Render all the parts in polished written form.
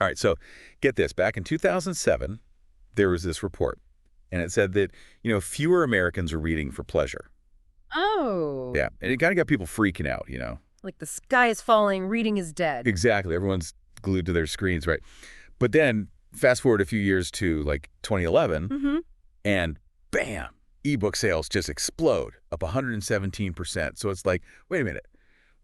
All right, so get this. Back in 2007, there was this report, and it said that, fewer Americans are reading for pleasure. Oh, Yeah, and it kind of got people freaking out. like the sky is falling, reading is dead. Exactly. Everyone's glued to their screens, right? But then fast forward a few years to like 2011, Mm-hmm. and bam, ebook sales just explode up 117%. So it's like, wait a minute,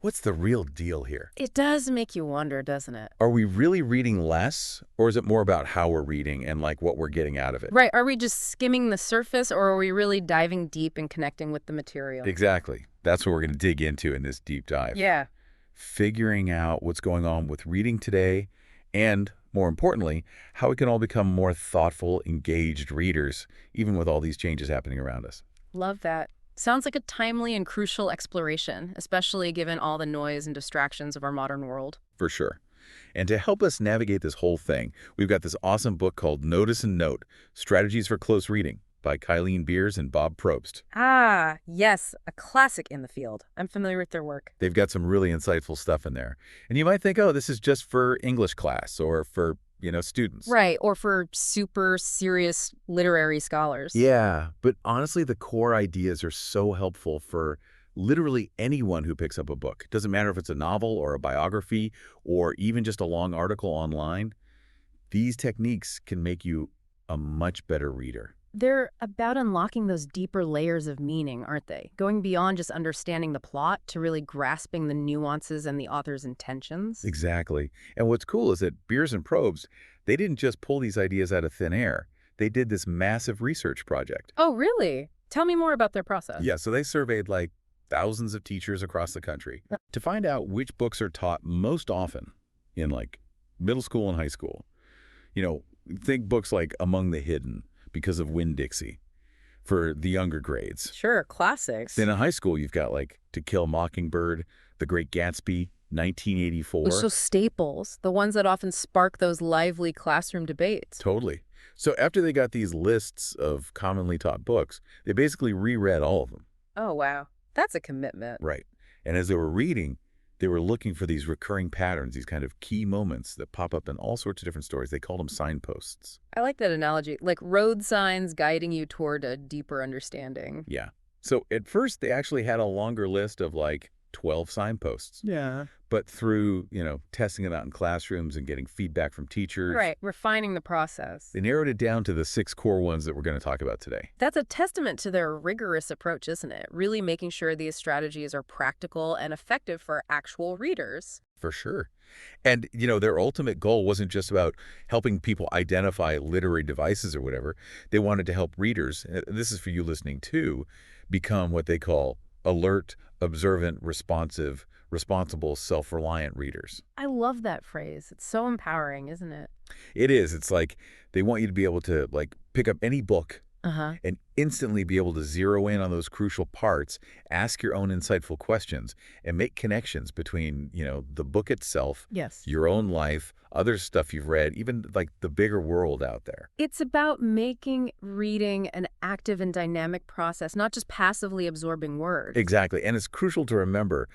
what's the real deal here? It does make you wonder, doesn't it? Are we really reading less, or is it more about how we're reading and like what we're getting out of it? Right. Are we just skimming the surface or are we really diving deep and connecting with the material? Exactly. That's what we're going to dig into in this deep dive. Yeah. Figuring out what's going on with reading today and, more importantly, how we can all become more thoughtful, engaged readers, even with all these changes happening around us. Love that. Sounds like a timely and crucial exploration, especially given all the noise and distractions of our modern world. For sure. And to help us navigate this whole thing, we've got this awesome book called Notice and Note, Strategies for Close Reading by Kylene Beers and Bob Probst. Ah, yes, a classic in the field. I'm familiar with their work. They've got some really insightful stuff in there. And you might think, oh, this is just for English class or for, students. Right, or for super serious literary scholars. Yeah, but honestly, the core ideas are so helpful for literally anyone who picks up a book. Doesn't matter if it's a novel or a biography or even just a long article online. These techniques can make you a much better reader. They're about unlocking those deeper layers of meaning, aren't they? Going beyond just understanding the plot to really grasping the nuances and the author's intentions. Exactly. And what's cool is that Beers and Probst, they didn't just pull these ideas out of thin air. They did this massive research project. Oh, really? Tell me more about their process. Yeah, so they surveyed like thousands of teachers across the country to find out which books are taught most often in like middle school and high school. You know, think books like Among the Hidden because of Winn-Dixie for the younger grades. Sure, classics. Then in high school, you've got like To Kill a Mockingbird, The Great Gatsby, 1984. So staples, the ones that often spark those lively classroom debates. Totally. So after they got these lists of commonly taught books, they basically reread all of them. Oh, wow. That's a commitment. Right. And as they were reading, they were looking for these recurring patterns, these kind of key moments that pop up in all sorts of different stories. They called them signposts. I like that analogy, like road signs guiding you toward a deeper understanding. Yeah. So at first, they actually had a longer list of like 12 signposts. Yeah. But through, testing them out in classrooms and getting feedback from teachers, Right, refining the process. they narrowed it down to the 6 core ones that we're going to talk about today. That's a testament to their rigorous approach, isn't it? Really making sure these strategies are practical and effective for actual readers. For sure. And, their ultimate goal wasn't just about helping people identify literary devices or whatever. They wanted to help readers, and this is for you listening too, become what they call alert, observant, responsive, responsible, self-reliant readers. I love that phrase. It's so empowering, isn't it? It is. It's like they want you to be able to like pick up any book Uh-huh. and instantly be able to zero in on those crucial parts, ask your own insightful questions, and make connections between, the book itself, Yes. your own life, other stuff you've read, even like the bigger world out there. It's about making reading an active and dynamic process, not just passively absorbing words. Exactly. And it's crucial to remember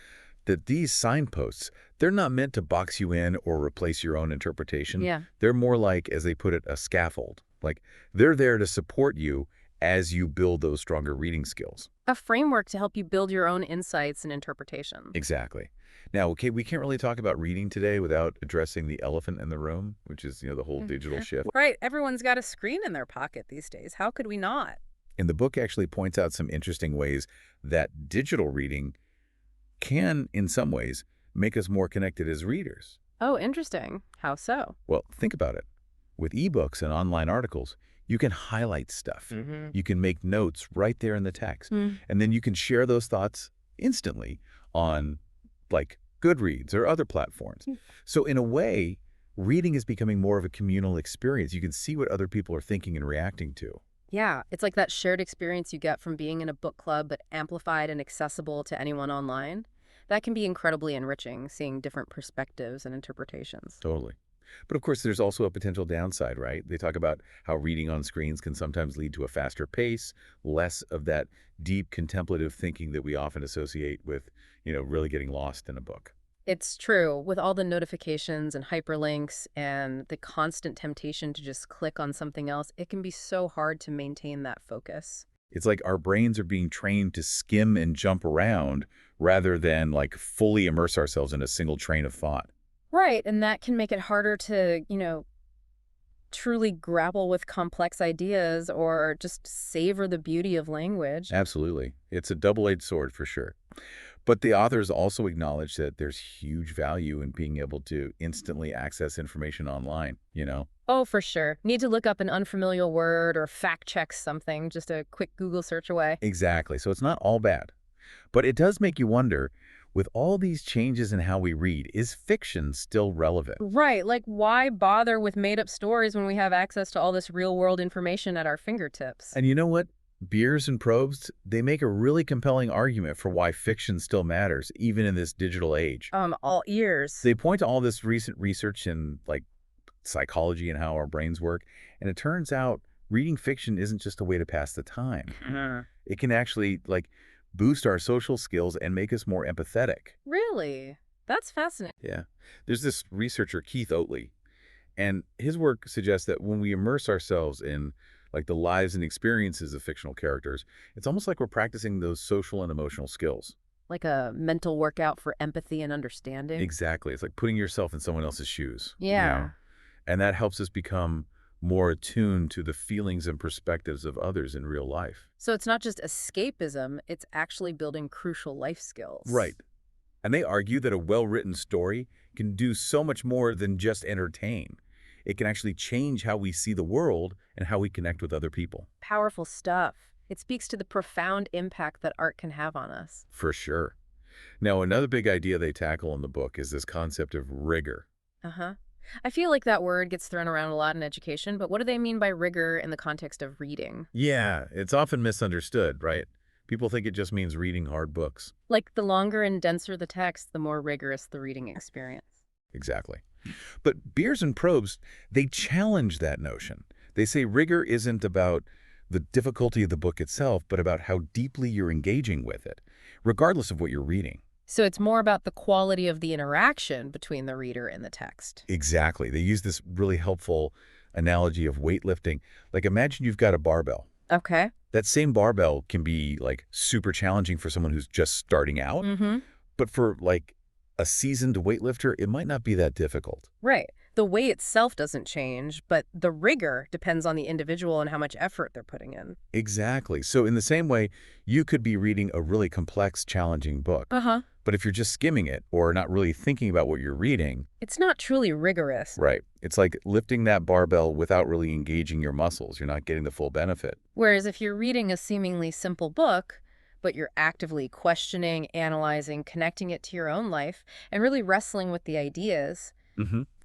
that these signposts, they're not meant to box you in or replace your own interpretation. Yeah. They're more like, as they put it, a scaffold. Like they're there to support you as you build those stronger reading skills. A framework to help you build your own insights and interpretation. Exactly. Now, okay, we can't really talk about reading today without addressing the elephant in the room, which is, the whole digital shift. Right. Everyone's got a screen in their pocket these days. How could we not? And the book actually points out some interesting ways that digital reading can, in some ways, make us more connected as readers. Oh, interesting. How so? Well, think about it. With ebooks and online articles, you can highlight stuff. You can make notes right there in the text. And then you can share those thoughts instantly on, like, Goodreads or other platforms. So in a way, reading is becoming more of a communal experience. You can see what other people are thinking and reacting to. Yeah, it's like that shared experience you get from being in a book club, but amplified and accessible to anyone online. That can be incredibly enriching, seeing different perspectives and interpretations. Totally. But of course, there's also a potential downside, right? They talk about how reading on screens can sometimes lead to a faster pace, less of that deep contemplative thinking that we often associate with, really getting lost in a book. It's true. With all the notifications and hyperlinks and the constant temptation to just click on something else, it can be so hard to maintain that focus. It's like our brains are being trained to skim and jump around rather than like fully immerse ourselves in a single train of thought. Right, and that can make it harder to, truly grapple with complex ideas or just savor the beauty of language. Absolutely. It's a double-edged sword for sure. But the authors also acknowledge that there's huge value in being able to instantly access information online, you know? Oh, for sure. Need to look up an unfamiliar word or fact check something, just a quick Google search away. Exactly. So it's not all bad. But it does make you wonder, with all these changes in how we read, is fiction still relevant? Right, like why bother with made-up stories when we have access to all this real-world information at our fingertips? And you know what? Beers and Probst, they make a really compelling argument for why fiction still matters, even in this digital age. All ears. They point to all this recent research in like psychology and how our brains work, and it turns out reading fiction isn't just a way to pass the time. It can actually like boost our social skills and make us more empathetic. Really? That's fascinating. Yeah. There's this researcher, Keith Oatley, and his work suggests that when we immerse ourselves in like the lives and experiences of fictional characters, it's almost like we're practicing those social and emotional skills. Like a mental workout for empathy and understanding. Exactly. It's like putting yourself in someone else's shoes. Yeah. And that helps us become more attuned to the feelings and perspectives of others in real life. So it's not just escapism, it's actually building crucial life skills. Right. And they argue that a well-written story can do so much more than just entertain. It can actually change how we see the world and how we connect with other people. Powerful stuff. It speaks to the profound impact that art can have on us. For sure. Now, another big idea they tackle in the book is this concept of rigor. Uh-huh. I feel like that word gets thrown around a lot in education, but what do they mean by rigor in the context of reading? Yeah, it's often misunderstood, right? People think it just means reading hard books. Like the longer and denser the text, the more rigorous the reading experience. Exactly. But Beers and Probst, they challenge that notion. They say rigor isn't about the difficulty of the book itself, but about how deeply you're engaging with it, regardless of what you're reading. So it's more about the quality of the interaction between the reader and the text. Exactly. They use this really helpful analogy of weightlifting. Like imagine you've got a barbell. Okay. That same barbell can be like super challenging for someone who's just starting out, Mm-hmm. but for like a seasoned weightlifter, it might not be that difficult. Right. The weight itself doesn't change, but the rigor depends on the individual and how much effort they're putting in. Exactly. So in the same way, you could be reading a really complex, challenging book. Uh-huh. But if you're just skimming it or not really thinking about what you're reading, It's not truly rigorous. right, it's like lifting that barbell without really engaging your muscles. You're not getting the full benefit. Whereas if you're reading a seemingly simple book, but you're actively questioning, analyzing, connecting it to your own life, and really wrestling with the ideas,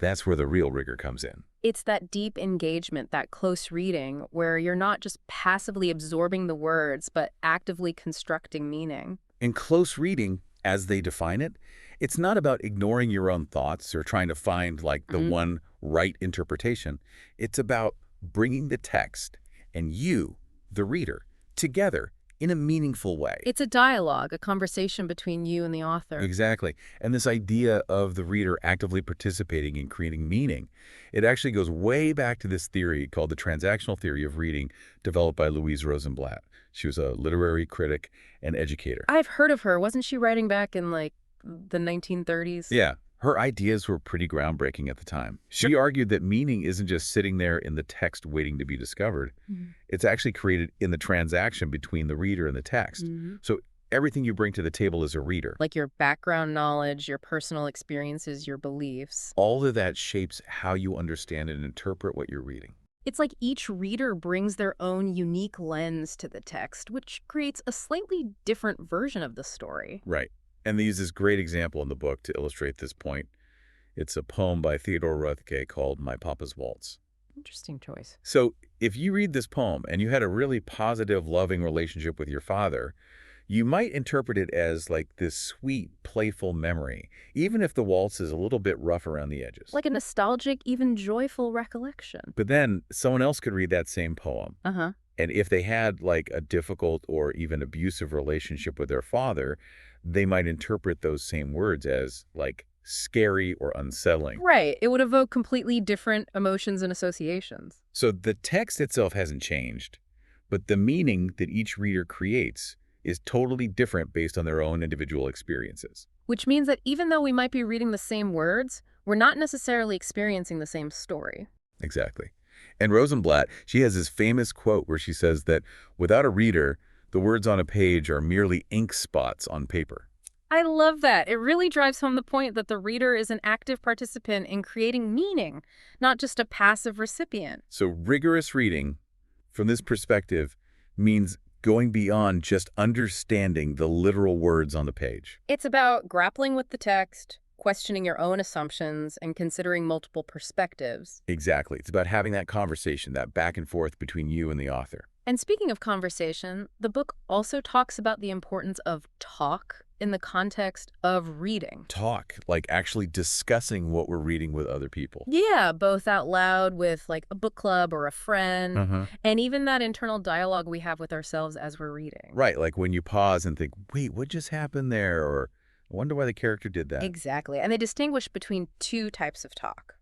That's where the real rigor comes in. it's that deep engagement, that close reading, where you're not just passively absorbing the words, but actively constructing meaning. In close reading, as they define it, it's not about ignoring your own thoughts or trying to find like the one right interpretation. It's about bringing the text and you, the reader, together in a meaningful way. It's a dialogue, a conversation between you and the author. Exactly. And this idea of the reader actively participating in creating meaning, it actually goes way back to this theory called the transactional theory of reading, developed by Louise Rosenblatt. She was a literary critic and educator. I've heard of her. Wasn't she writing back in, like, the 1930s? Yeah. Her ideas were pretty groundbreaking at the time. She argued that meaning isn't just sitting there in the text waiting to be discovered. It's actually created in the transaction between the reader and the text. So everything you bring to the table as a reader, Like your background knowledge, your personal experiences, your beliefs. all of that shapes how you understand and interpret what you're reading. It's like each reader brings their own unique lens to the text, which creates a slightly different version of the story. Right. And they use this great example in the book to illustrate this point. It's a poem by Theodore Roethke called My Papa's Waltz. Interesting choice. So if you read this poem and you had a really positive, loving relationship with your father, you might interpret it as like this sweet, playful memory, even if the waltz is a little bit rough around the edges. Like a nostalgic, even joyful recollection. But then someone else could read that same poem. Uh-huh. And if they had like a difficult or even abusive relationship with their father, they might interpret those same words as like scary or unsettling. Right. It would evoke completely different emotions and associations. So the text itself hasn't changed, but the meaning that each reader creates is totally different based on their own individual experiences. Which means that even though we might be reading the same words, we're not necessarily experiencing the same story. Exactly. And Rosenblatt, she has this famous quote where she says that without a reader, the words on a page are merely ink spots on paper. I love that. It really drives home the point that the reader is an active participant in creating meaning, not just a passive recipient. So rigorous reading, from this perspective, means going beyond just understanding the literal words on the page. It's about grappling with the text, questioning your own assumptions, and considering multiple perspectives. Exactly. It's about having that conversation, that back and forth between you and the author. And speaking of conversation, the book also talks about the importance of talk in the context of reading. Talk, like actually discussing what we're reading with other people. Yeah, both out loud with like a book club or a friend, Uh-huh. and even that internal dialogue we have with ourselves as we're reading. Right, like when you pause and think, wait, what just happened there? Or I wonder why the character did that. Exactly. And they distinguish between two types of talk,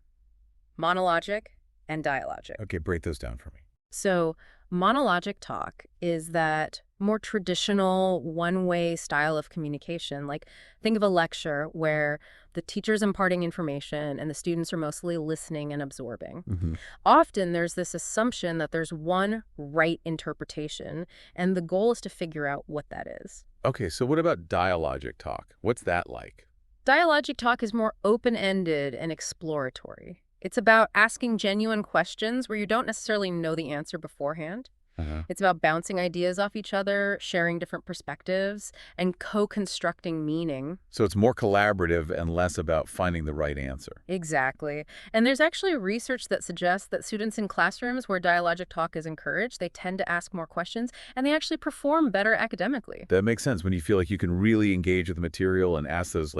monologic and dialogic. Okay, break those down for me. So monologic talk is that more traditional one-way style of communication. Like think of a lecture where the teacher's imparting information and the students are mostly listening and absorbing. Mm-hmm. Often there's this assumption that there's one right interpretation, and the goal is to figure out what that is. Okay, so what about dialogic talk? What's that like? Dialogic talk is more open-ended and exploratory. It's about asking genuine questions where you don't necessarily know the answer beforehand. Uh-huh. It's about bouncing ideas off each other, sharing different perspectives, and co-constructing meaning. So it's more collaborative and less about finding the right answer. Exactly. And there's actually research that suggests that students in classrooms where dialogic talk is encouraged, they tend to ask more questions, and they actually perform better academically. That makes sense when you feel like you can really engage with the material and ask those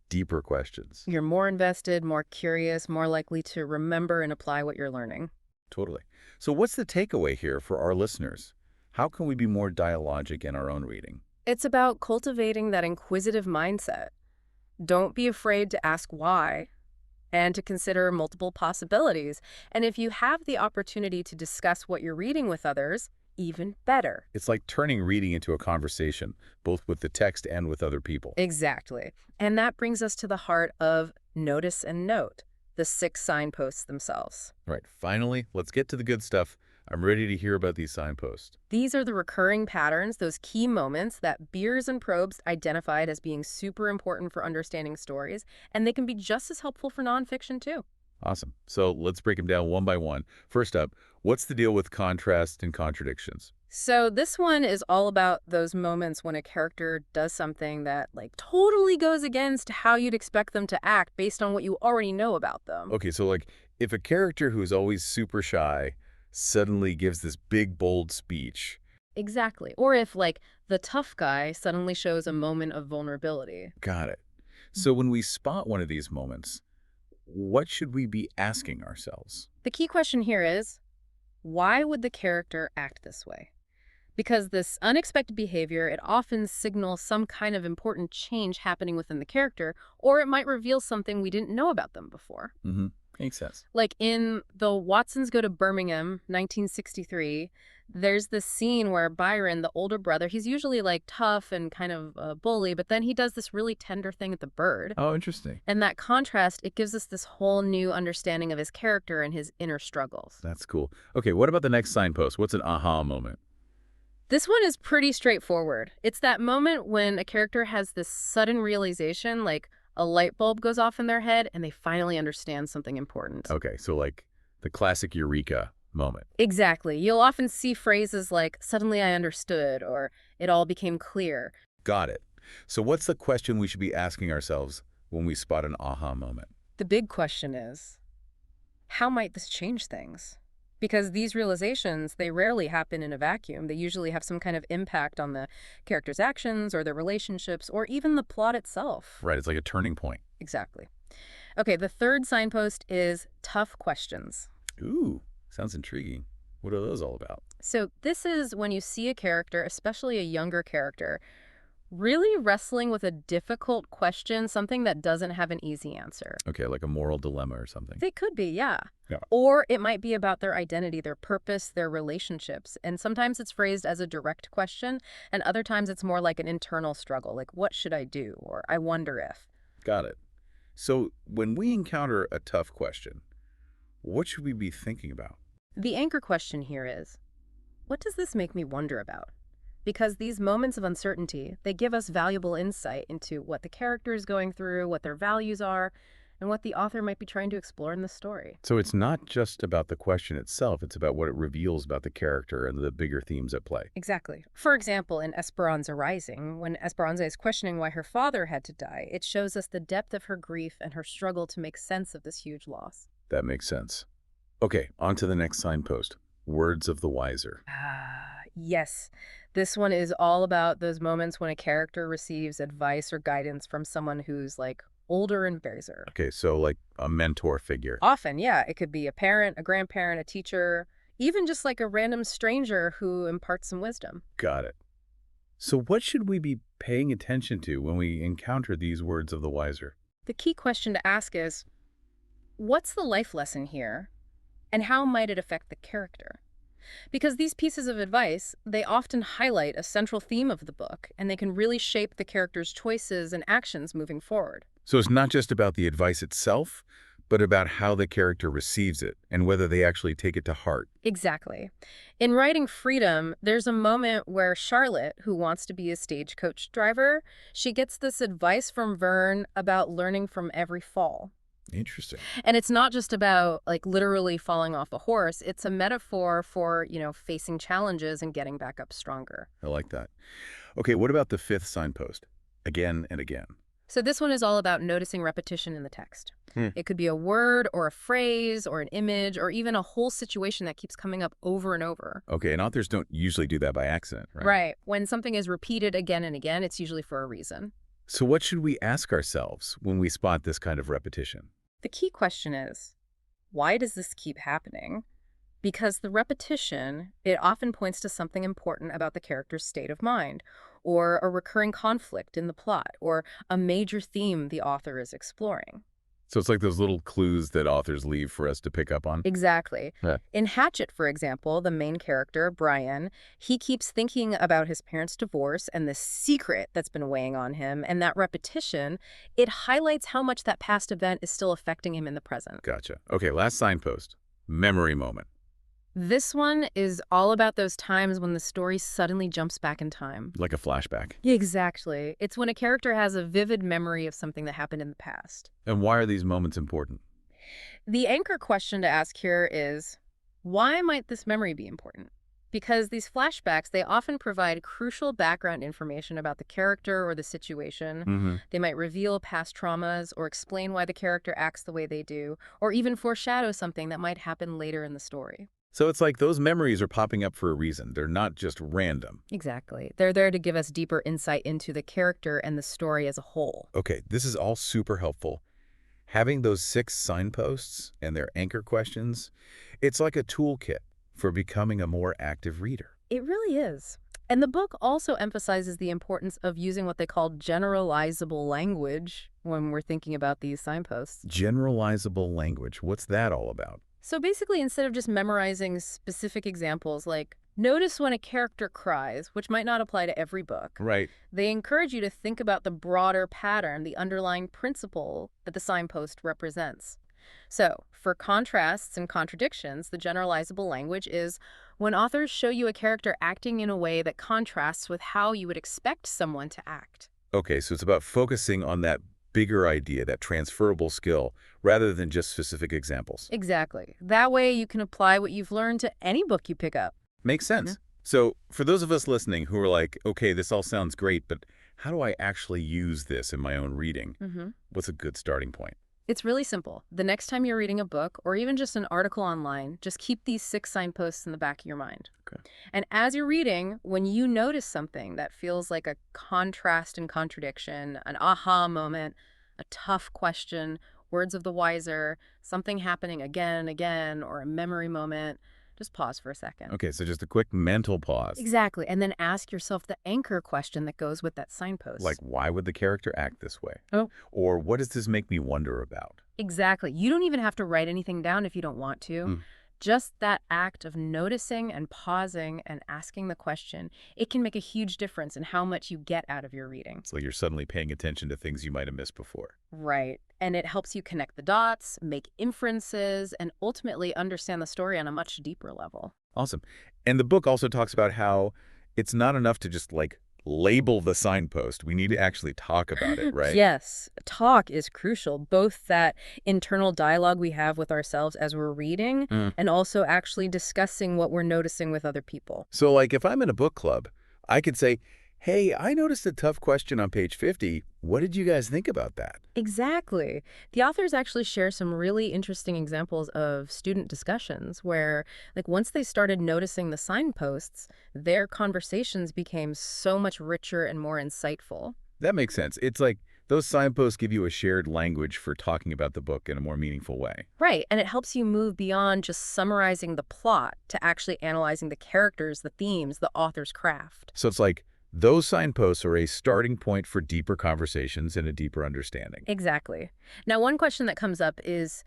deeper questions. You're more invested, more curious, more likely to remember and apply what you're learning. Totally. So what's the takeaway here for our listeners? How can we be more dialogic in our own reading? It's about cultivating that inquisitive mindset. Don't be afraid to ask why and to consider multiple possibilities. And if you have the opportunity to discuss what you're reading with others, even better. It's like turning reading into a conversation, both with the text and with other people. Exactly. And that brings us to the heart of notice and note, the 6 signposts themselves. Right. Finally, let's get to the good stuff. I'm ready to hear about these signposts. These are the recurring patterns, those key moments that Beers and Probst identified as being super important for understanding stories, and they can be just as helpful for nonfiction too. Awesome. So let's break them down one by one. First up, what's the deal with contrast and contradictions? So this one is all about those moments when a character does something that totally goes against how you'd expect them to act based on what you already know about them. Okay, so if a character who's always super shy suddenly gives this big, bold speech. Exactly. Or if the tough guy suddenly shows a moment of vulnerability. Got it. So when we spot one of these moments, what should we be asking ourselves? The key question here is, why would the character act this way? Because this unexpected behavior, it often signals some kind of important change happening within the character, or it might reveal something we didn't know about them before. Mm-hmm. Makes sense. Like in The Watsons Go to Birmingham, 1963, there's this scene where Byron, the older brother, he's usually tough and kind of a bully, but then he does this really tender thing at the Bird. Oh, interesting. And that contrast, it gives us this whole new understanding of his character and his inner struggles. That's cool. Okay, what about the next signpost? What's an aha moment? This one is pretty straightforward. It's that moment when a character has this sudden realization, like a light bulb goes off in their head and they finally understand something important. Okay, so the classic eureka moment. Exactly. You'll often see phrases like, suddenly I understood, or it all became clear. Got it. So what's the question we should be asking ourselves when we spot an aha moment? The big question is, how might this change things? Because these realizations, they rarely happen in a vacuum. They usually have some kind of impact on the character's actions or their relationships or even the plot itself. Right, it's like a turning point. Exactly. Okay, the third signpost is tough questions. Ooh, sounds intriguing. What are those all about? So this is when you see a character, especially a younger character, Really wrestling with a difficult question, something that doesn't have an easy answer. Okay, like a moral dilemma or something. They could be, yeah. Yeah. Or it might be about their identity, their purpose, their relationships. And sometimes it's phrased as a direct question, and other times it's more like an internal struggle, like, what should I do? Or I wonder if. Got it. So when we encounter a tough question, what should we be thinking about? The anchor question here is, what does this make me wonder about? Because these moments of uncertainty, they give us valuable insight into what the character is going through, what their values are, and what the author might be trying to explore in the story. So it's not just about the question itself, it's about what it reveals about the character and the bigger themes at play. Exactly. For example, in Esperanza Rising, when Esperanza is questioning why her father had to die, it shows us the depth of her grief and her struggle to make sense of this huge loss. That makes sense. Okay, on to the next signpost. Words of the wiser. Yes. This one is all about those moments when a character receives advice or guidance from someone who's like older and wiser. Okay, so like a mentor figure. Often, yeah, it could be a parent, a grandparent, a teacher, even just like a random stranger who imparts some wisdom. Got it. So what should we be paying attention to when we encounter these words of the wiser? The key question to ask is, what's the life lesson here, and how might it affect the character? Because these pieces of advice, they often highlight a central theme of the book, and they can really shape the character's choices and actions moving forward. So it's not just about the advice itself, but about how the character receives it and whether they actually take it to heart. Exactly. In writing Freedom, there's a moment where Charlotte, who wants to be a stagecoach driver, she gets this advice from Vern about learning from every fall. Interesting. And it's not just about like literally falling off a horse. It's a metaphor for, facing challenges and getting back up stronger. I like that. Okay, what about the fifth signpost? Again and again. So this one is all about noticing repetition in the text. It could be a word or a phrase or an image or even a whole situation that keeps coming up over and over. Okay, and authors don't usually do that by accident, right? Right. When something is repeated again and again, it's usually for a reason. So what should we ask ourselves when we spot this kind of repetition? The key question is, why does this keep happening? Because the repetition, it often points to something important about the character's state of mind, or a recurring conflict in the plot, or a major theme the author is exploring. So it's like those little clues that authors leave for us to pick up on? Exactly. Yeah. In Hatchet, for example, the main character, Brian, he keeps thinking about his parents' divorce and the secret that's been weighing on him, and that repetition, it highlights how much that past event is still affecting him in the present. Gotcha. Okay, last signpost. Memory moment. This one is all about those times when the story suddenly jumps back in time. Like a flashback. Exactly. It's when a character has a vivid memory of something that happened in the past. And why are these moments important? The anchor question to ask here is, why might this memory be important? Because these flashbacks, they often provide crucial background information about the character or the situation. They might reveal past traumas or explain why the character acts the way they do, or even foreshadow something that might happen later in the story. So it's like those memories are popping up for a reason. They're not just random. Exactly. They're there to give us deeper insight into the character and the story as a whole. Okay, this is all super helpful. Having those 6 signposts and their anchor questions, it's like a toolkit for becoming a more active reader. It really is. And the book also emphasizes the importance of using what they call generalizable language when we're thinking about these signposts. Generalizable language, what's that all about? So basically, instead of just memorizing specific examples like, notice when a character cries, which might not apply to every book, Right. they encourage you to think about the broader pattern, the underlying principle that the signpost represents. So, for contrasts and contradictions, the generalizable language is when authors show you a character acting in a way that contrasts with how you would expect someone to act. Okay, so it's about focusing on that bigger idea, that transferable skill, rather than just specific examples. Exactly. That way you can apply what you've learned to any book you pick up. Makes sense. So for those of us listening who are like, okay, this all sounds great, but how do I actually use this in my own reading? What's a good starting point? It's really simple. The next time you're reading a book or even just an article online, just keep these 6 signposts in the back of your mind. Okay. And as you're reading, when you notice something that feels like a contrast and contradiction, an aha moment, a tough question, words of the wiser, something happening again and again, or a memory moment, Just pause for a second. Okay, so just a quick mental pause. Exactly. And then ask yourself the anchor question that goes with that Like, signpost. why would the character act this way? Oh, Or what does this make me wonder about? exactly. You don't even have to write anything down if you don't want to. Hmm. Just that act of noticing and pausing and asking the question, it can make a huge difference in how much you get out of your reading. So you're suddenly paying attention to things you might have missed before. Right. And it helps you connect the dots, make inferences, and ultimately understand the story on a much deeper level. Awesome. And the book also talks about how it's not enough to just like label the signpost. We need to actually talk about it, right? Yes, talk is crucial, both that internal dialogue we have with ourselves as we're reading Mm. and also actually discussing what we're noticing with other people. So like if I'm in a book club, I could say, hey, I noticed a tough question on page 50. What did you guys think about that? Exactly. The authors actually share some really interesting examples of student discussions where, like, once they started noticing the signposts, their conversations became so much richer and more insightful. That makes sense. It's like those signposts give you a shared language for talking about the book in a more meaningful way. Right, and it helps you move beyond just summarizing the plot to actually analyzing the characters, the themes, the author's craft. So it's like those signposts are a starting point for deeper conversations and a deeper understanding. Exactly. Now, one question that comes up is,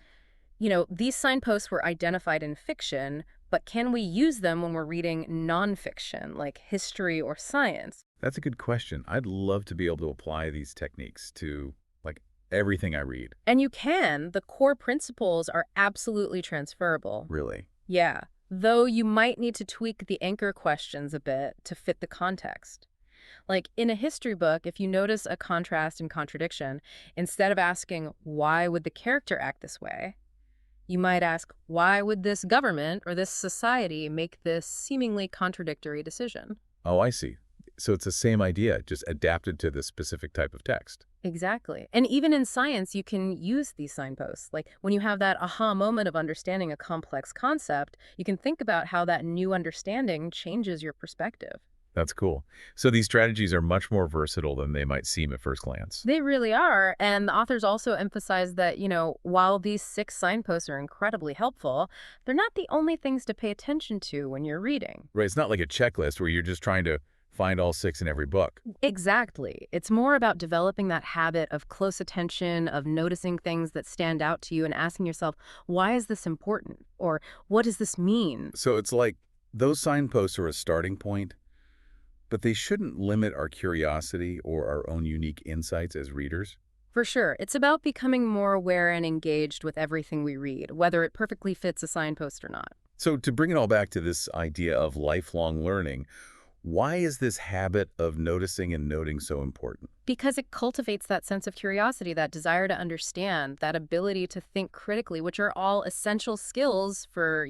these signposts were identified in fiction, but can we use them when we're reading nonfiction, like history or science? That's a good question. I'd love to be able to apply these techniques to like everything I read, And you can. The core principles are absolutely transferable. really. Yeah, though you might need to tweak the anchor questions a bit to fit the context. Like in a history book, if you notice a contrast and contradiction, instead of asking, why would the character act this way? You might ask, why would this government or this society make this seemingly contradictory decision? Oh, I see. So it's the same idea, just adapted to the specific type of text. Exactly. And even in science, you can use these signposts. Like when you have that aha moment of understanding a complex concept, you can think about how that new understanding changes your perspective. That's cool. So these strategies are much more versatile than they might seem at first glance. They really are. And the authors also emphasize that, while these 6 signposts are incredibly helpful, they're not the only things to pay attention to when you're reading. Right, it's not like a checklist where you're just trying to find all 6 in every book. Exactly. It's more about developing that habit of close attention, of noticing things that stand out to you and asking yourself, why is this important? Or what does this mean? So it's like those signposts are a starting point, but they shouldn't limit our curiosity or our own unique insights as readers. For sure. It's about becoming more aware and engaged with everything we read, whether it perfectly fits a signpost or not. So to bring it all back to this idea of lifelong learning, why is this habit of noticing and noting so important? Because it cultivates that sense of curiosity, that desire to understand, that ability to think critically, which are all essential skills for,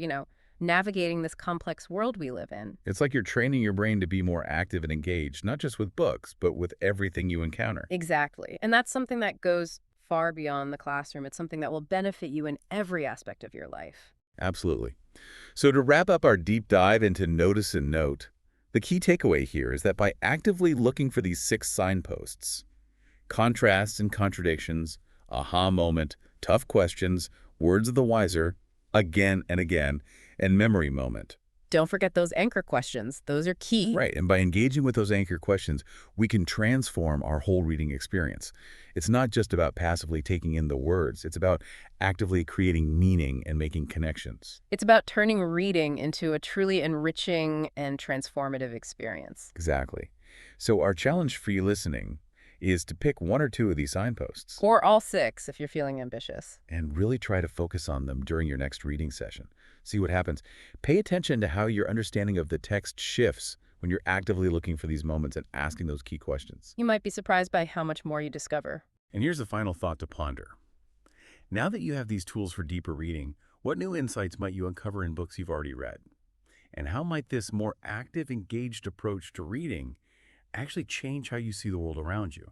navigating this complex world we live in. It's like you're training your brain to be more active and engaged, not just with books, but with everything you encounter. Exactly. And that's something that goes far beyond the classroom. It's something that will benefit you in every aspect of your life. Absolutely. So to wrap up our deep dive into Notice and Note, the key takeaway here is that by actively looking for these 6 signposts, contrasts and contradictions, aha moment, tough questions, words of the wiser, again and again, and memory moment. Don't forget those anchor questions. Those are key. Right, and by engaging with those anchor questions, we can transform our whole reading experience. It's not just about passively taking in the words. It's about actively creating meaning and making connections. It's about turning reading into a truly enriching and transformative experience. Exactly. So our challenge for you listening is to pick 1 or 2 of these signposts Or all 6 if you're feeling ambitious. and really try to focus on them during your next reading session. See what happens. Pay attention to how your understanding of the text shifts when you're actively looking for these moments and asking those key questions. You might be surprised by how much more you discover. And here's a final thought to ponder. Now that you have these tools for deeper reading, what new insights might you uncover in books you've already read? And how might this more active, engaged approach to reading actually change how you see the world around you?